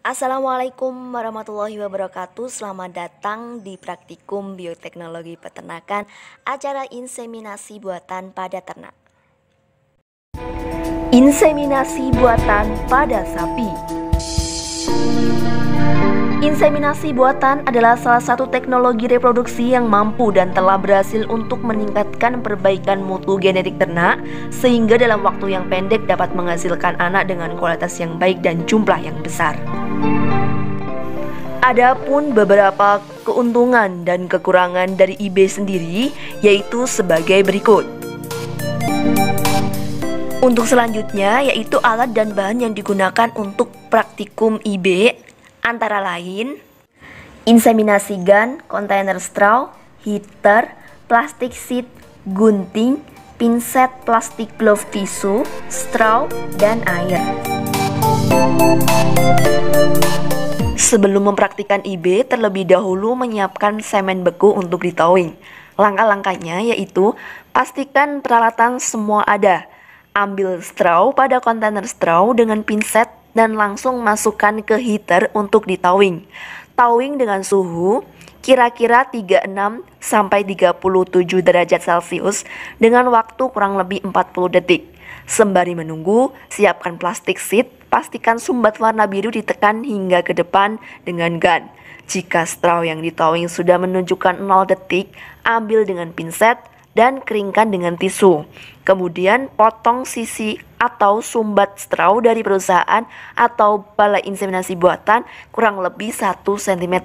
Assalamualaikum warahmatullahi wabarakatuh. Selamat datang di Praktikum Bioteknologi Peternakan, acara inseminasi buatan pada ternak. Inseminasi buatan pada sapi. Inseminasi buatan adalah salah satu teknologi reproduksi yang mampu dan telah berhasil untuk meningkatkan perbaikan mutu genetik ternak, sehingga dalam waktu yang pendek dapat menghasilkan anak dengan kualitas yang baik dan jumlah yang besar. Adapun beberapa keuntungan dan kekurangan dari IB sendiri yaitu sebagai berikut. Untuk selanjutnya yaitu alat dan bahan yang digunakan untuk praktikum IB antara lain inseminasi gun, kontainer straw, heater, plastik sheet, gunting, pinset, plastik glove tisu, straw, dan air. Sebelum mempraktikkan IB, terlebih dahulu menyiapkan semen beku untuk ditowing. Langkah-langkahnya yaitu pastikan peralatan semua ada. Ambil straw pada kontainer straw dengan pinset dan langsung masukkan ke heater untuk ditowing. Towing dengan suhu kira-kira 36 sampai 37 derajat Celcius dengan waktu kurang lebih 40 detik. Sembari menunggu, siapkan plastik sheet, pastikan sumbat warna biru ditekan hingga ke depan dengan gun. Jika straw yang ditowing sudah menunjukkan 0 detik, ambil dengan pinset dan keringkan dengan tisu. Kemudian potong sisi atau sumbat straw dari perusahaan atau balai inseminasi buatan kurang lebih 1 cm.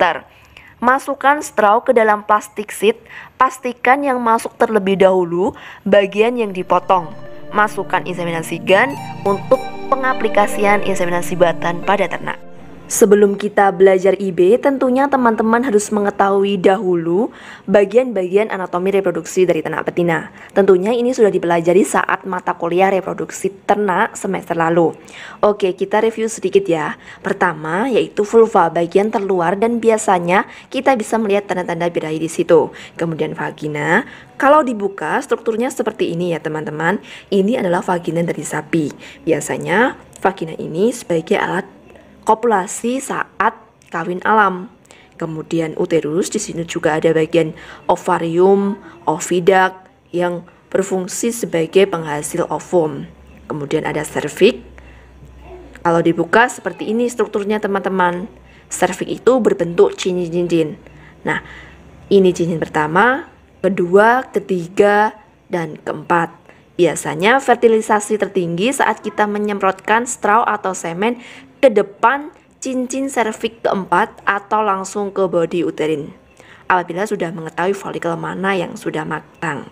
Masukkan straw ke dalam plastik sheet, pastikan yang masuk terlebih dahulu bagian yang dipotong. Masukkan inseminasi gun untuk pengaplikasian inseminasi buatan pada ternak. Sebelum kita belajar IB, tentunya teman-teman harus mengetahui dahulu bagian-bagian anatomi reproduksi dari ternak betina. Tentunya ini sudah dipelajari saat mata kuliah reproduksi ternak semester lalu. Oke, kita review sedikit ya. Pertama, yaitu vulva, bagian terluar, dan biasanya kita bisa melihat tanda-tanda birahi di situ. Kemudian vagina. Kalau dibuka, strukturnya seperti ini ya teman-teman. Ini adalah vagina dari sapi. Biasanya vagina ini sebagai alat kopulasi saat kawin alam. Kemudian uterus, di sini juga ada bagian ovarium, oviduct yang berfungsi sebagai penghasil ovum. Kemudian ada serviks. Kalau dibuka seperti ini strukturnya teman-teman. Serviks itu berbentuk cincin-cincin. Nah, ini cincin pertama, kedua, ketiga, dan keempat. Biasanya fertilisasi tertinggi saat kita menyemprotkan straw atau semen ke depan cincin serviks keempat atau langsung ke bodi uterin apabila sudah mengetahui folikel mana yang sudah matang.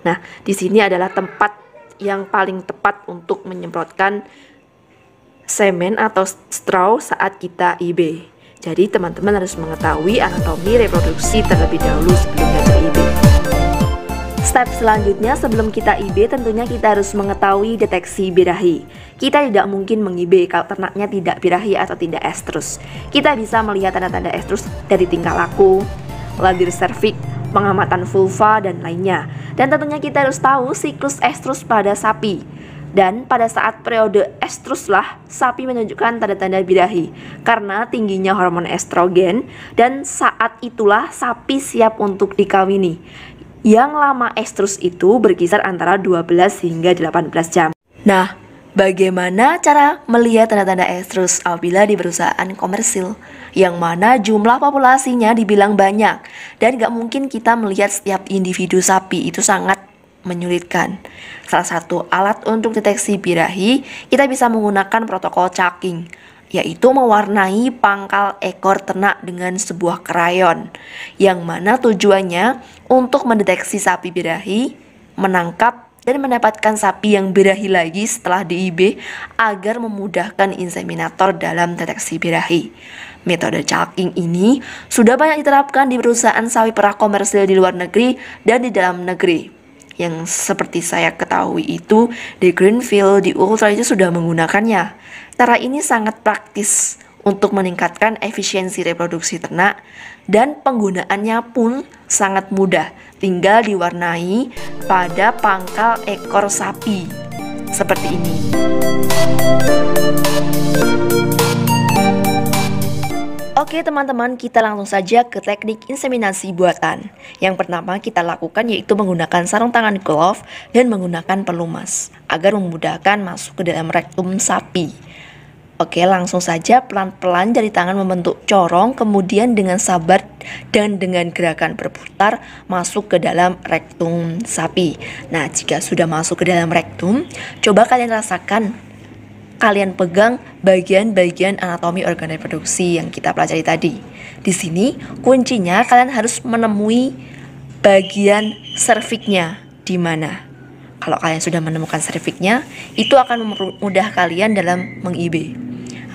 Nah, di sini adalah tempat yang paling tepat untuk menyemprotkan semen atau straw saat kita IB. Jadi teman-teman harus mengetahui anatomi reproduksi terlebih dahulu sebelum belajar IB. Step selanjutnya sebelum kita IB tentunya kita harus mengetahui deteksi birahi. Kita tidak mungkin meng-IB kalau ternaknya tidak birahi atau tidak estrus. Kita bisa melihat tanda-tanda estrus dari tingkah laku, ladir serviks, pengamatan vulva, dan lainnya. Dan tentunya kita harus tahu siklus estrus pada sapi. Dan pada saat periode estruslah sapi menunjukkan tanda-tanda birahi karena tingginya hormon estrogen, dan saat itulah sapi siap untuk dikawini. Yang lama estrus itu berkisar antara 12 hingga 18 jam. Nah, bagaimana cara melihat tanda-tanda estrus apabila di perusahaan komersil yang mana jumlah populasinya dibilang banyak dan gak mungkin kita melihat setiap individu sapi, itu sangat menyulitkan. Salah satu alat untuk deteksi birahi kita bisa menggunakan protokol chalking, yaitu mewarnai pangkal ekor ternak dengan sebuah krayon, yang mana tujuannya untuk mendeteksi sapi birahi, menangkap dan mendapatkan sapi yang birahi lagi setelah di-IB agar memudahkan inseminator dalam deteksi birahi. Metode chalking ini sudah banyak diterapkan di perusahaan sapi perah komersil di luar negeri dan di dalam negeri. Yang seperti saya ketahui itu di Greenfield, di Ultra itu sudah menggunakannya. Cara ini sangat praktis untuk meningkatkan efisiensi reproduksi ternak dan penggunaannya pun sangat mudah. Tinggal diwarnai pada pangkal ekor sapi seperti ini. Oke teman-teman, kita langsung saja ke teknik inseminasi buatan. Yang pertama kita lakukan yaitu menggunakan sarung tangan glove dan menggunakan pelumas agar memudahkan masuk ke dalam rektum sapi. Oke, langsung saja pelan-pelan jari tangan membentuk corong, kemudian dengan sabar dan dengan gerakan berputar masuk ke dalam rektum sapi. Nah, jika sudah masuk ke dalam rektum, coba kalian rasakan. Kalian pegang bagian-bagian anatomi organ reproduksi yang kita pelajari tadi. Di sini kuncinya kalian harus menemui bagian serviknya di mana. Kalau kalian sudah menemukan serviknya, itu akan mempermudah kalian dalam meng-IB.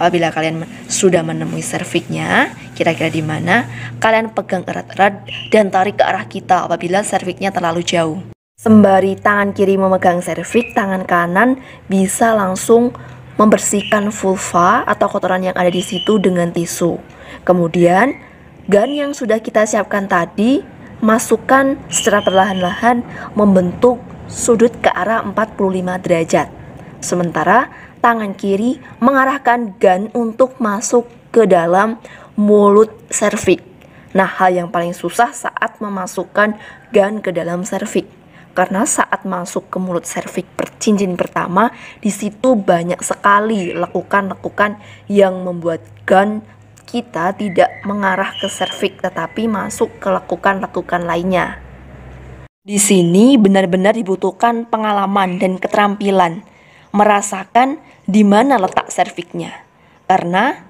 Apabila kalian sudah menemui serviknya, kira-kira di mana, kalian pegang erat-erat dan tarik ke arah kita apabila serviknya terlalu jauh. Sembari tangan kiri memegang serviks, tangan kanan bisa langsung membersihkan vulva atau kotoran yang ada di situ dengan tisu. Kemudian, gun yang sudah kita siapkan tadi masukkan secara perlahan-lahan membentuk sudut ke arah 45 derajat. Sementara tangan kiri mengarahkan gun untuk masuk ke dalam mulut serviks. Nah, hal yang paling susah saat memasukkan gun ke dalam serviks. Karena saat masuk ke mulut serviks cincin pertama, di situ banyak sekali lekukan-lekukan yang membuat gun kita tidak mengarah ke serviks tetapi masuk ke lekukan-lekukan lainnya. Di sini benar-benar dibutuhkan pengalaman dan keterampilan merasakan di mana letak serviksnya. Karena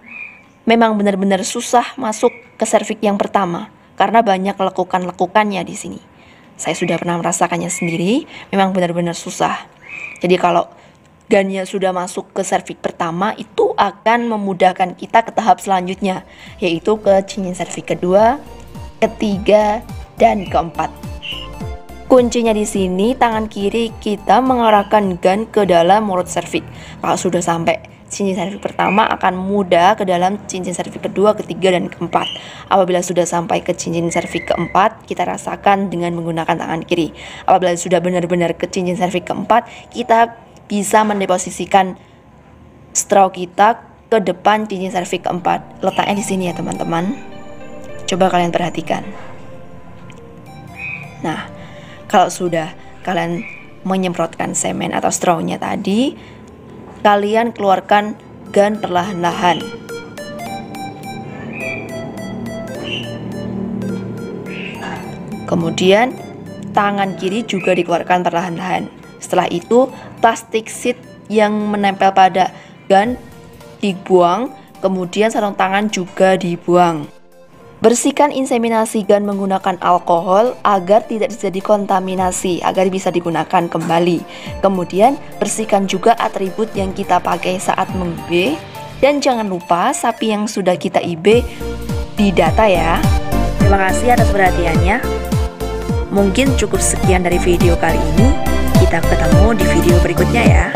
memang benar-benar susah masuk ke serviks yang pertama karena banyak lekukan-lekukannya di sini. Saya sudah pernah merasakannya sendiri, memang benar-benar susah. Jadi kalau gunnya sudah masuk ke serviks pertama, itu akan memudahkan kita ke tahap selanjutnya, yaitu ke cincin serviks kedua, ketiga, dan keempat. Kuncinya di sini, tangan kiri kita mengarahkan gun ke dalam mulut serviks. Kalau sudah sampai cincin serviks pertama, akan mudah ke dalam cincin serviks kedua, ketiga, dan keempat. Apabila sudah sampai ke cincin serviks keempat, kita rasakan dengan menggunakan tangan kiri. Apabila sudah benar-benar ke cincin serviks keempat, kita bisa mendeposisikan straw kita ke depan cincin serviks keempat. Letaknya di sini ya teman-teman. Coba kalian perhatikan. Nah, kalau sudah kalian menyemprotkan semen atau strawnya tadi, kalian keluarkan gun perlahan-lahan. Kemudian tangan kiri juga dikeluarkan perlahan-lahan. Setelah itu plastik sheet yang menempel pada gun dibuang, kemudian sarung tangan juga dibuang. Bersihkan inseminasi gun menggunakan alkohol agar tidak terjadi kontaminasi, agar bisa digunakan kembali. Kemudian bersihkan juga atribut yang kita pakai saat meng-IB. Dan jangan lupa sapi yang sudah kita IB didata ya. Terima kasih atas perhatiannya. Mungkin cukup sekian dari video kali ini. Kita ketemu di video berikutnya ya.